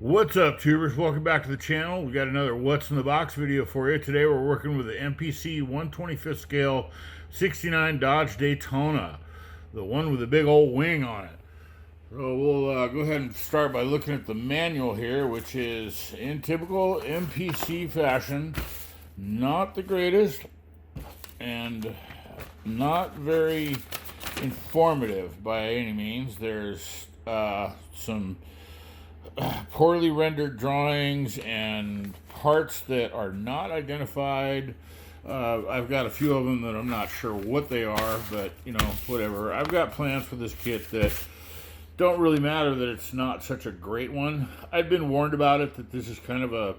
What's up, tubers? Welcome back to the channel. We got another What's in the Box video for you. Today we're working with the MPC 125th scale 69 Dodge Daytona, the one with the big old wing on it. So we'll go ahead and start by looking at the manual here, which is in typical MPC fashion, not the greatest and not very informative by any means. There's some poorly rendered drawings and parts that are not identified. I've got a few of them that I'm not sure what they are, but you know, whatever. I've got plans for this kit that don't really matter that it's not such a great one. I've been warned about it, that this is kind of a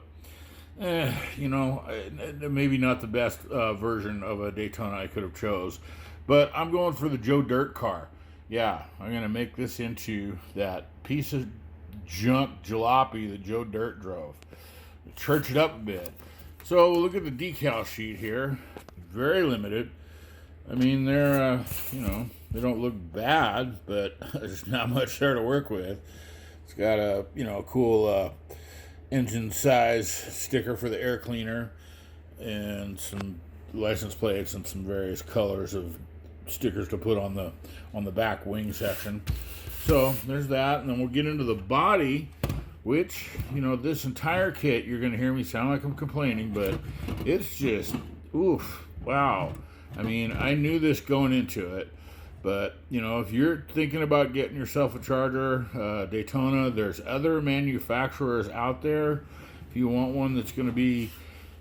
maybe not the best version of a Daytona I could have chose, but I'm going for the Joe Dirt car. Yeah, I'm gonna make this into that piece of junk jalopy that Joe Dirt drove. Church it up a bit. So we'll look at the decal sheet here. Very limited. I mean, they're they don't look bad, but there's not much there to work with. It's got a cool engine size sticker for the air cleaner and some license plates and some various colors of stickers to put on the back wing section. So there's that, and then we'll get into the body, which, this entire kit, you're going to hear me sound like I'm complaining, but it's just, oof, wow. I mean, I knew this going into it, but, if you're thinking about getting yourself a Charger, Daytona, there's other manufacturers out there. If you want one that's going to be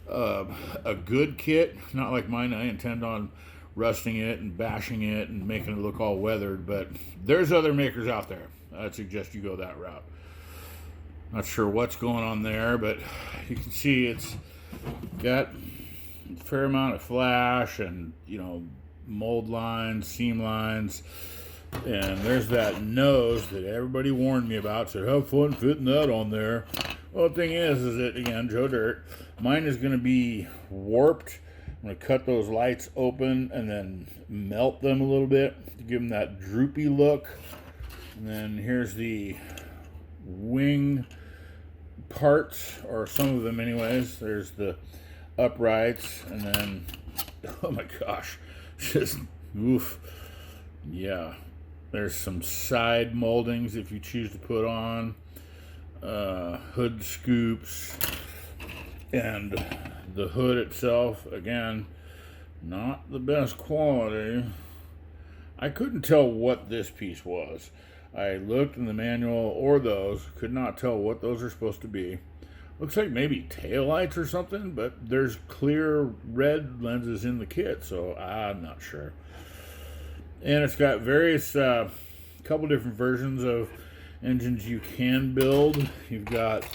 a good kit, not like mine, I intend on rusting it and bashing it and making it look all weathered, but there's other makers out there. I'd suggest you go that route. Not sure what's going on there, but you can see it's got a fair amount of flash and mold lines, seam lines, and there's that nose that everybody warned me about, said have fun fitting that on there. Well, the thing is that, again, Joe Dirt, mine is going to be warped. I'm going to cut those lights open and then melt them a little bit to give them that droopy look. And then here's the wing parts, or some of them anyways. There's the uprights, and then, oh my gosh, just oof. Yeah, there's some side moldings if you choose to put on, hood scoops, and the hood itself, again, not the best quality. I couldn't tell what this piece was. I looked in the manual, or those, could not tell what those are supposed to be. Looks like maybe taillights or something, but there's clear red lenses in the kit, so I'm not sure. And it's got various, couple different versions of engines you can build. You've got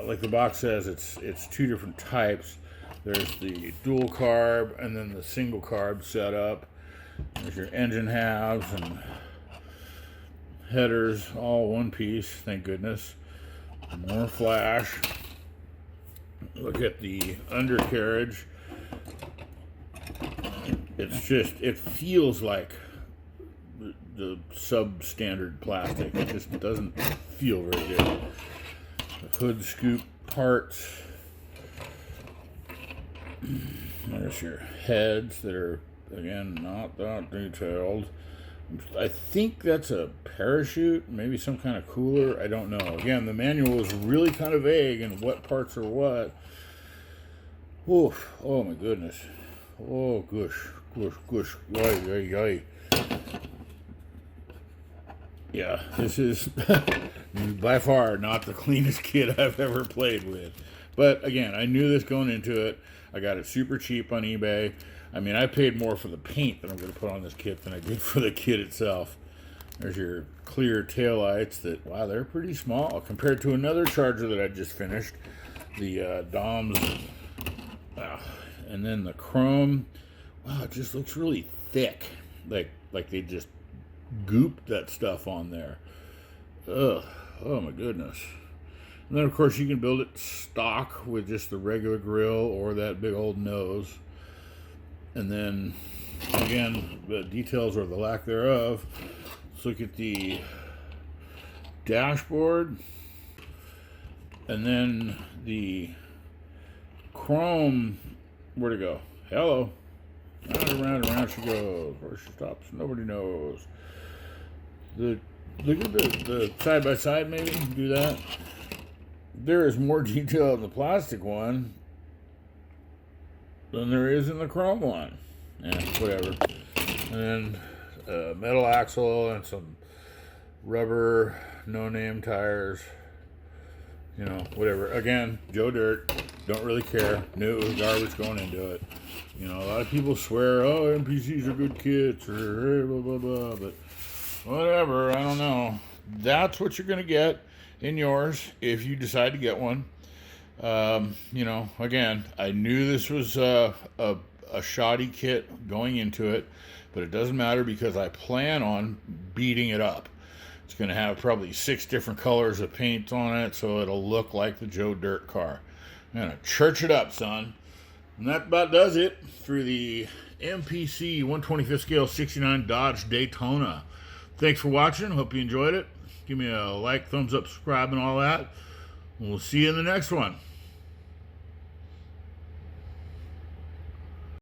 like the box says, it's two different types. There's the dual carb and then the single carb setup. There's your engine halves and headers, all one piece, thank goodness. More flash. Look at the undercarriage. It feels like the substandard plastic. It just doesn't feel very good. Hood scoop parts. There's your heads that are, again, not that detailed. I think that's a parachute, maybe some kind of cooler. I don't know. Again, the manual is really kind of vague in what parts are what. Oof. Oh my goodness. Oh gosh. Yay. Yeah, this is by far not the cleanest kit I've ever played with. But again, I knew this going into it. I got it super cheap on eBay. I mean, I paid more for the paint that I'm going to put on this kit than I did for the kit itself. There's your clear taillights that, wow, they're pretty small compared to another Charger that I just finished. The Doms. Wow. And then the chrome. Wow, it just looks really thick. Like they just gooped that stuff on there. Ugh. Oh my goodness. And then of course you can build it stock with just the regular grill or that big old nose. And then again, the details or the lack thereof. Let's look at the dashboard. And then the chrome, where'd it go? Hello. Round and round and round she goes. Where she stops, nobody knows. Look at the side by side, maybe do that. There is more detail in the plastic one than there is in the chrome one. Yeah, whatever. And then metal axle and some rubber, no-name tires. You know, whatever. Again, Joe Dirt. Don't really care. Knew it was garbage going into it. You know, a lot of people swear, oh, MPCs are good kits, or blah, blah, blah. But whatever, I don't know. That's what you're going to get in yours if you decide to get one. You know, again, I knew this was a shoddy kit going into it, but it doesn't matter because I plan on beating it up. It's going to have probably 6 different colors of paint on it, so it'll look like the Joe Dirt car. I'm going to church it up, son. And that about does it for the MPC 125th scale 69 Dodge Daytona. Thanks for watching. Hope you enjoyed it. Give me a like, thumbs up, subscribe, and all that. We'll see you in the next one.